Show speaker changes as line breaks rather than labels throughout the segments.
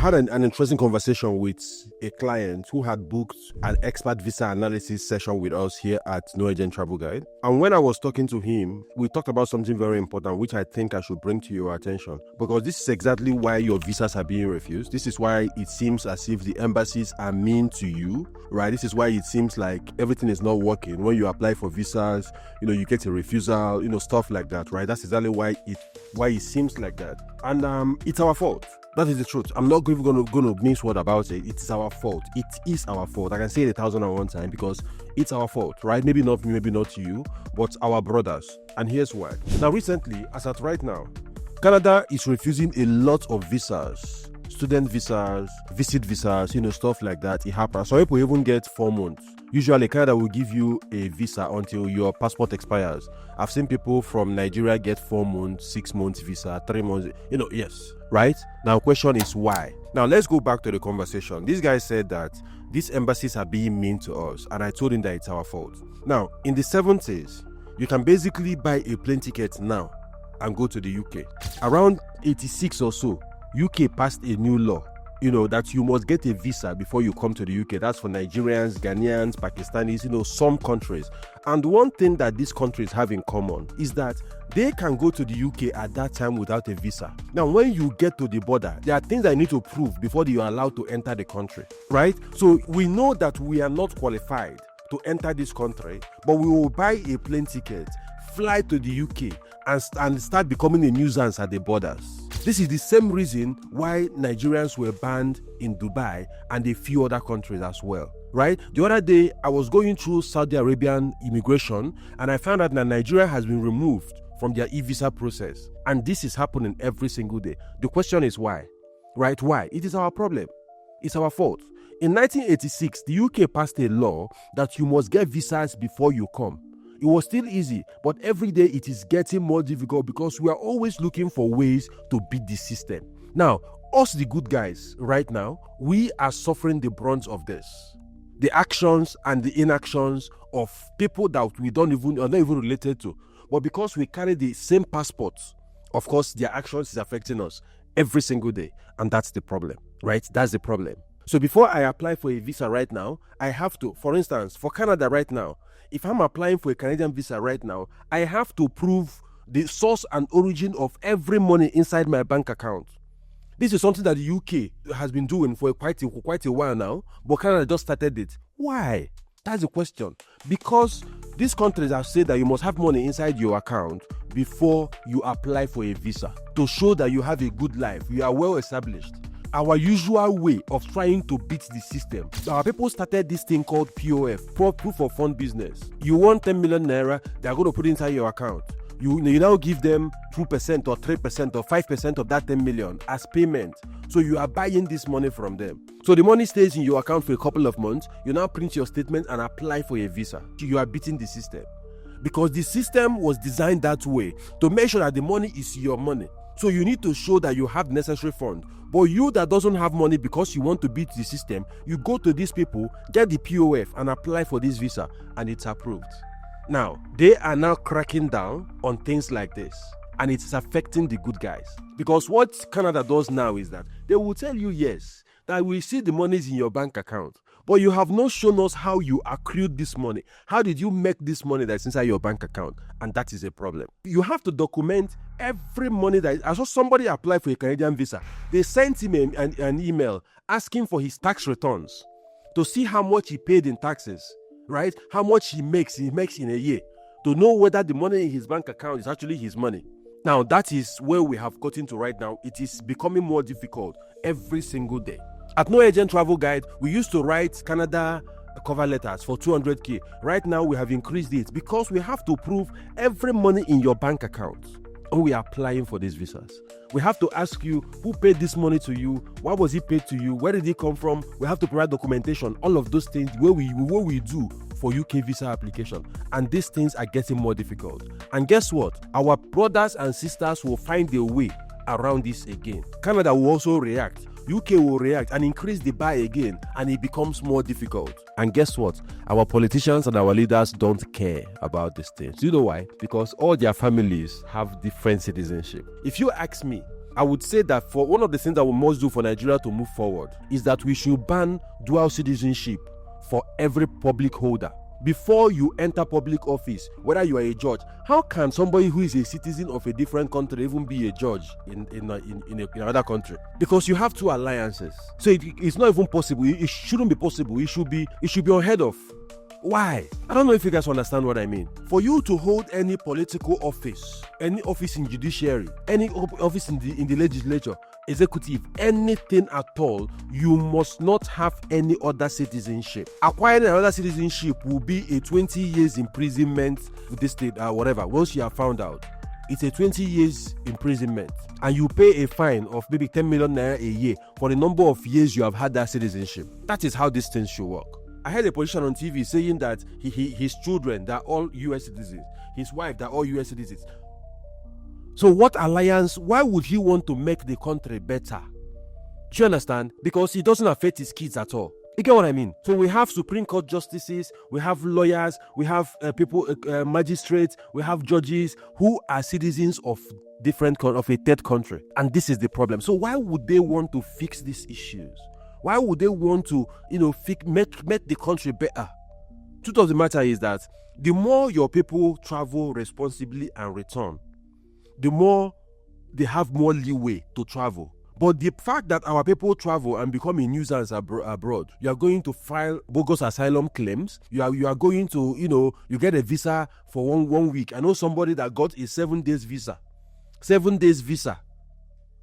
had an interesting conversation with a client who had booked an expert visa analysis session with us here at No Agent Travel Guide. And when I was talking to him, we talked about something very important, which I think I should bring to your attention, because this is exactly why your visas are being refused. This is why it seems as if the embassies are mean to you, right? This is why it seems like everything is not working. When you apply for visas, you get a refusal, stuff like that, right? That's exactly why it seems like that. And it's our fault. That is the truth. I'm not even going to mince word about it. It's our fault. It is our fault. I can say it 1,001 times because it's our fault, right? Maybe not me, maybe not you, but our brothers. And here's why. Now, recently, as at right now, Canada is refusing a lot of visas, student visas, visit visas, stuff like that. It happens. Some people even get 4 months. Usually, Canada will give you a visa until your passport expires. I've seen people from Nigeria get 4 months, 6 months visa, 3 months, yes, right? Now, question is why? Now, let's go back to the conversation. This guy said that these embassies are being mean to us, and I told him that it's our fault. Now, in the 70s, you can basically buy a plane ticket now and go to the UK. Around 86 or so, UK passed a new law, that you must get a visa before you come to the UK. That's for Nigerians, Ghanaians, Pakistanis, some countries. And one thing that these countries have in common is that they can go to the UK at that time without a visa. Now, when you get to the border, there are things that you need to prove before you are allowed to enter the country, right? So we know that we are not qualified to enter this country, but we will buy a plane ticket, fly to the UK, and start becoming a nuisance at the borders. This is the same reason why Nigerians were banned in Dubai and a few other countries as well, right? The other day, I was going through Saudi Arabian immigration and I found out that Nigeria has been removed from their e-visa process. And this is happening every single day. The question is why, right? Why? It is our problem. It's our fault. In 1986, the UK passed a law that you must get visas before you come. It was still easy, but every day it is getting more difficult because we are always looking for ways to beat the system. Now, us the good guys right now, we are suffering the brunt of this. The actions and the inactions of people that are not even related to. But because we carry the same passports, of course, their actions is affecting us every single day. And that's the problem, right? That's the problem. So before I apply for a visa right now, I have to, for instance, for Canada right now, if I'm applying for a Canadian visa right now, I have to prove the source and origin of every money inside my bank account. This is something that the UK has been doing for quite a while now, but Canada just started it. Why? That's the question. Because these countries have said that you must have money inside your account before you apply for a visa to show that you have a good life, you are well established. Our usual way of trying to beat the system. Our people started this thing called POF, Proof of Fund Business. You want 10 million naira, they are going to put it inside your account. You now give them 2% or 3% or 5% of that 10 million as payment. So you are buying this money from them. So the money stays in your account for a couple of months. You now print your statement and apply for a visa. You are beating the system. Because the system was designed that way to make sure that the money is your money. So you need to show that you have necessary funds. But you that doesn't have money because you want to beat the system, you go to these people, get the POF and apply for this visa and it's approved. Now, they are now cracking down on things like this and it's affecting the good guys. Because what Canada does now is that they will tell you, yes, that we see the monies in your bank account, but you have not shown us how you accrued this money. How did you make this money that's inside your bank account? And that is a problem. You have to document every money that I saw somebody apply for a Canadian visa. They sent him an email asking for his tax returns to see how much he paid in taxes, right? How much he makes in a year, to know whether the money in his bank account is actually his money. Now, that is where we have gotten to right now. It is becoming more difficult every single day. At No Agent Travel Guide, we used to write Canada cover letters for 200k. Right now, we have increased it because we have to prove every money in your bank account when we are applying for these visas. We have to ask you who paid this money to you, why was it paid to you, where did it come from. We have to provide documentation, all of those things what we do for UK visa application. And these things are getting more difficult. And guess what? Our brothers and sisters will find a way around this again. Canada will also react. UK will react and increase the buy again, and it becomes more difficult. And guess what? Our politicians and our leaders don't care about these things. You know why? Because all their families have different citizenship. If you ask me, I would say that for one of the things that we must do for Nigeria to move forward is that we should ban dual citizenship for every public holder. Before you enter public office, whether you are a judge, how can somebody who is a citizen of a different country even be a judge in another country? Because you have two alliances. So it's not even possible. It shouldn't be possible. It should be unheard of. Why? I don't know if you guys understand what I mean. For you to hold any political office, any office in judiciary, any office in the legislature, executive, anything at all, you must not have any other citizenship. Acquiring another citizenship will be a 20 years imprisonment with the state or whatever. Once you have found out, it's a 20 years imprisonment, and you pay a fine of maybe 10 million naira a year for the number of years you have had that citizenship. That is how these things should work. I heard a politician on TV saying that his children, they're all US citizens. His wife, they're all US citizens. So what alliance, why would he want to make the country better? Do you understand? Because it doesn't affect his kids at all. You get what I mean? So we have Supreme Court justices, we have lawyers, we have magistrates, we have judges who are citizens of a third country. And this is the problem. So why would they want to fix these issues? Why would they want to, make the country better? Truth of the matter is that the more your people travel responsibly and return, the more they have more leeway to travel. But the fact that our people travel and become a nuisance abroad, you are going to file bogus asylum claims. You are going to, you get a visa for one week. I know somebody that got a 7 days visa. 7 days visa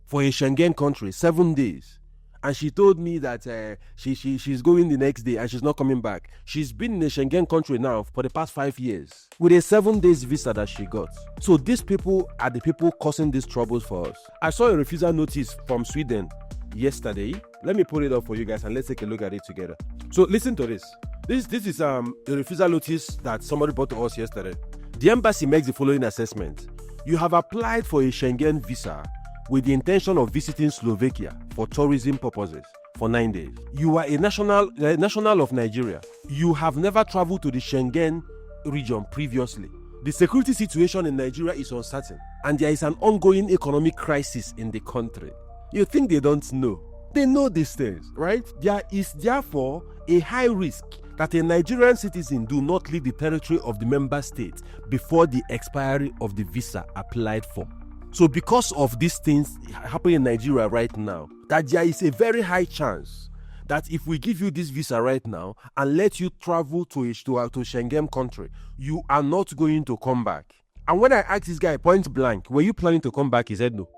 for a Schengen country, 7 days. And she told me that she's going the next day and she's not coming back. She's been in a Schengen country now for the past 5 years with a 7 days visa that she got. So these people are the people causing these troubles for us. I saw a refusal notice from Sweden yesterday. Let me pull it up for you guys and let's take a look at it together. So listen to this. This is a refusal notice that somebody brought to us yesterday. The embassy makes the following assessment. You have applied for a Schengen visa with the intention of visiting Slovakia for tourism purposes for 9 days. You are a national of Nigeria. You have never traveled to the Schengen region previously. The security situation in Nigeria is uncertain, and there is an ongoing economic crisis in the country. You think they don't know? They know these things, right? There is therefore a high risk that a Nigerian citizen do not leave the territory of the member state before the expiry of the visa applied for. So because of these things happening in Nigeria right now, that there is a very high chance that if we give you this visa right now and let you travel to Schengen country, you are not going to come back. And when I asked this guy point blank, were you planning to come back? He said no.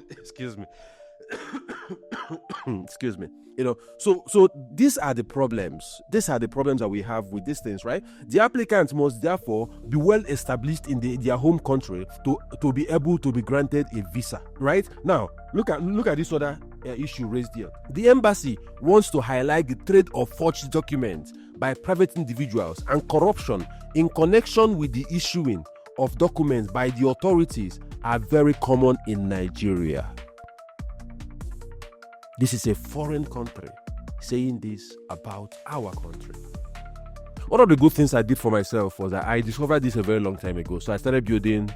Excuse me. Excuse me. So these are the problems. These are the problems that we have with these things, right? The applicants must therefore be well established in their home country to be able to be granted a visa, right? Now, look at this other issue raised here. The embassy wants to highlight the trade of forged documents by private individuals and corruption in connection with the issuing of documents by the authorities are very common in Nigeria. This is a foreign country saying this about our country. One of the good things I did for myself was that I discovered this a very long time ago. So I started building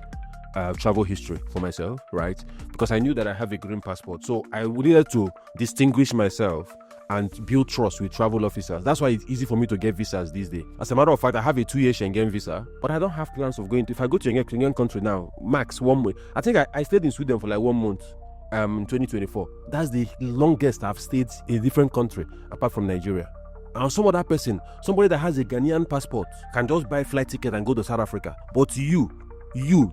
travel history for myself, right? Because I knew that I have a green passport. So I needed to distinguish myself and build trust with travel officers. That's why it's easy for me to get visas these days. As a matter of fact, I have a 2-year Schengen visa, but I don't have plans of going to. If I go to a Schengen country now, max 1 month. I think I stayed in Sweden for like 1 month. In 2024. That's the longest I've stayed in a different country apart from Nigeria. And some other person, somebody that has a Ghanaian passport, can just buy a flight ticket and go to South Africa. But you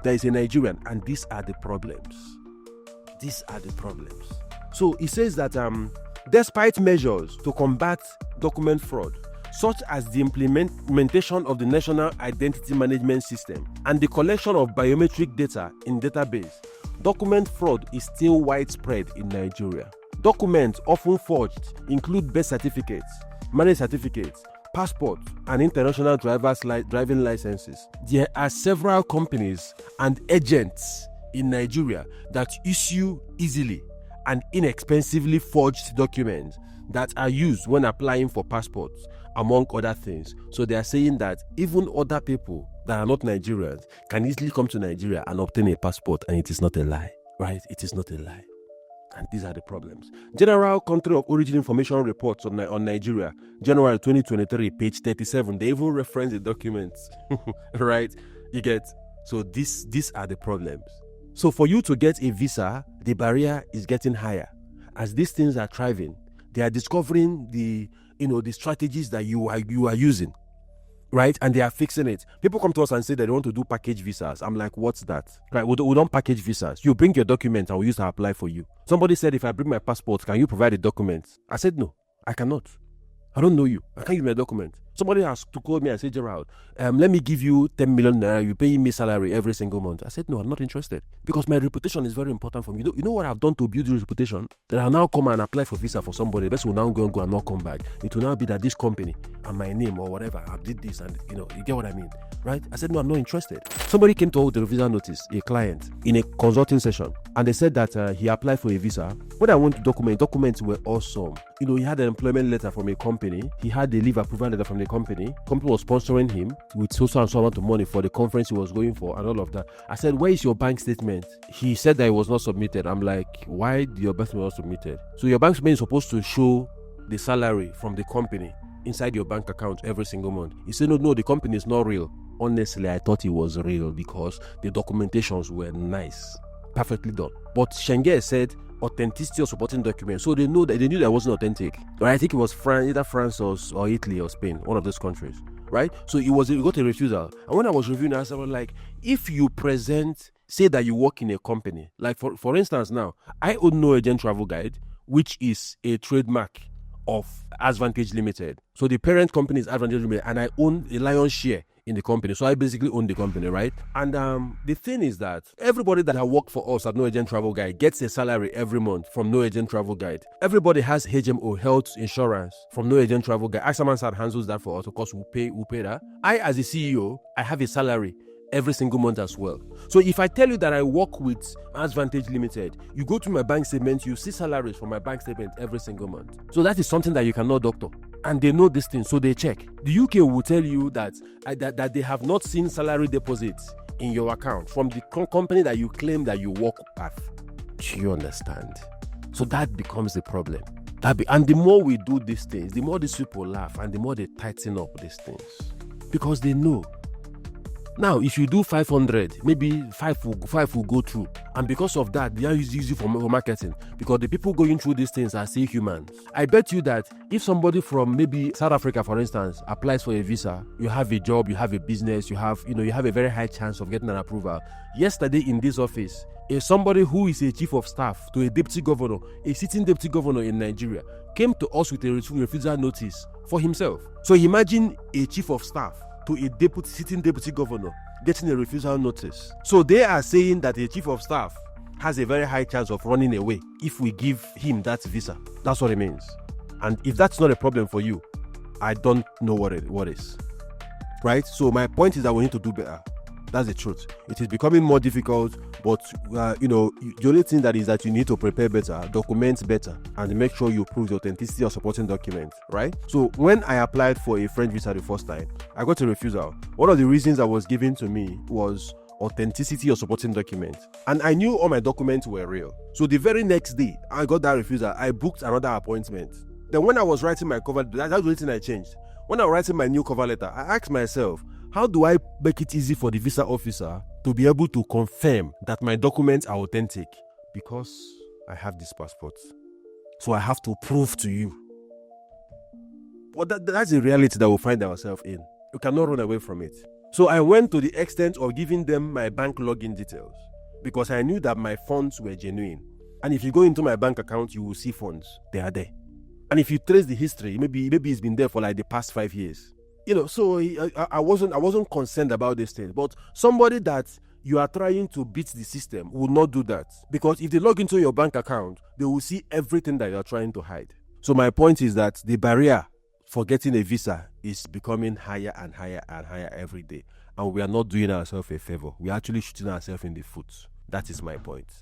that is a Nigerian, and these are the problems. These are the problems. So it says that despite measures to combat document fraud, such as the implementation of the National Identity Management System and the collection of biometric data in database, document fraud is still widespread in Nigeria. Documents often forged include birth certificates, marriage certificates, passports, and international driving licenses. There are several companies and agents in Nigeria that issue easily and inexpensively forged documents that are used when applying for passports among other things. So they are saying that even other people that are not Nigerians can easily come to Nigeria and obtain a passport, and it is not a lie, right? It is not a lie. And these are the problems. General Country of Origin Information Reports on Nigeria, January 2023, page 37. They even reference the documents, right? You get? So these are the problems. So for you to get a visa, the barrier is getting higher. As these things are thriving, they are discovering the strategies that you are using, right? And they are fixing it. People come to us and say they want to do package visas. I'm like, what's that? Right? We don't package visas. You bring your documents and we use to apply for you. Somebody said, if I bring my passport, can you provide the documents? I said, no, I cannot. I don't know you. I can't give you a document. Somebody has to call me and say, Gerald, let me give you 10 million naira. You pay me salary every single month. I said, no, I'm not interested, because my reputation is very important for me. You know what I've done to build this reputation? That I'll now come and apply for visa for somebody. The person will now go and not come back. It will now be that this company and my name or whatever, I did this, and you get what I mean, right? I said, no, I'm not interested. Somebody came to hold the visa notice, a client, in a consulting session, and they said that he applied for a visa. When I went to documents were awesome. He had an employment letter from a company. He had a leave approval letter from the company. Company was sponsoring him with so and so amount of money for the conference he was going for and all of that. I said, where is your bank statement? He said that it was not submitted. I'm like, why your bank statement was submitted? So your bank statement is supposed to show the salary from the company inside your bank account every single month. He said, no, the company is not real. Honestly, I thought it was real because the documentations were nice, perfectly done. But Schengen said authenticity of supporting documents, so they knew that it wasn't authentic. Right? I think it was either France or Italy or Spain, one of those countries. Right? So it got a refusal. And when I was reviewing, I was like, if you say that you work in a company, like for instance now, I own No Agent Travel Guide, which is a trademark of Advantage Limited. So the parent company is Advantage Limited, and I own a lion's share in the company. So I basically own the company, right? And the thing is that everybody that has worked for us at No Agent Travel Guide gets a salary every month from No Agent Travel Guide. Everybody has HMO, health insurance, from No Agent Travel Guide. Axamansat handles that for us. Of course, we pay that. I, as a CEO, I have a salary every single month as well. So if I tell you that I work with Advantage Limited, you go to my bank statement, you see salaries from my bank statement every single month. So that is something that you cannot doctor. And they know this thing, so they check. The UK will tell you that they have not seen salary deposits in your account from the company that you claim that you work at. Do you understand? So that becomes the problem. And the more we do these things, the more these people laugh and the more they tighten up these things. Because they know. Now, if you do 500, maybe 5 will go through. And because of that, they are used for marketing. Because the people going through these things are still humans. I bet you that if somebody from maybe South Africa, for instance, applies for a visa, you have a job, you have a business, you have a very high chance of getting an approval. Yesterday in this office, somebody who is a chief of staff to a deputy governor, a sitting deputy governor in Nigeria, came to us with a refusal notice for himself. So imagine a chief of staff to a sitting deputy governor getting a refusal notice. So they are saying that a chief of staff has a very high chance of running away if we give him that visa. That's what it means. And if that's not a problem for you, I don't know what is. Right? So my point is that we need to do better. That's the truth. It is becoming more difficult, but the only thing that is that you need to prepare better, document better, and make sure you prove the authenticity of supporting documents, right? So when I applied for a French visa the first time, I got a refusal. One of the reasons that was given to me was authenticity of supporting documents, and I knew all my documents were real. So the very next day I got that refusal, I booked another appointment. Then when I was writing my cover, that's the only thing I changed. When I was writing my new cover letter, I asked myself, how do I make it easy for the visa officer to be able to confirm that my documents are authentic? Because I have this passport. So I have to prove to you. But that's the reality that we'll find ourselves in. You cannot run away from it. So I went to the extent of giving them my bank login details because I knew that my funds were genuine. And if you go into my bank account, you will see funds. They are there. And if you trace the history, maybe it's been there for like the past 5 years. So I wasn't concerned about this thing. But somebody that you are trying to beat the system will not do that. Because if they log into your bank account, they will see everything that you are trying to hide. So my point is that the barrier for getting a visa is becoming higher and higher and higher every day. And we are not doing ourselves a favor. We are actually shooting ourselves in the foot. That is my point.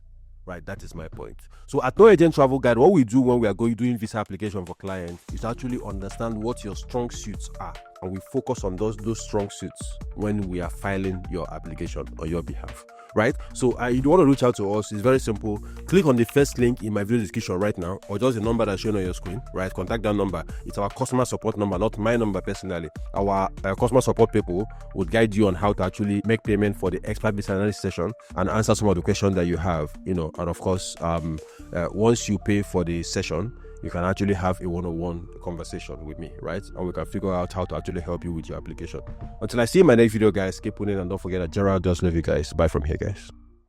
Right, that is my point. So at No Agent Travel Guide, what we do when we are doing visa application for clients is actually understand what your strong suits are, and we focus on those strong suits when we are filing your application on your behalf. Right, so you want to reach out to us. It's very simple. Click on the first link in my video description right now, or just the number that's shown on your screen. Right, contact that number. It's our customer support number, not my number personally. Our customer support people would guide you on how to actually make payment for the expert visa analysis session and answer some of the questions that you have. And of course, once you pay for the session, you can actually have a one-on-one conversation with me, right? And we can figure out how to actually help you with your application. Until I see you in my next video, guys, keep putting in, and don't forget that Gerald does love you guys. Bye from here, guys.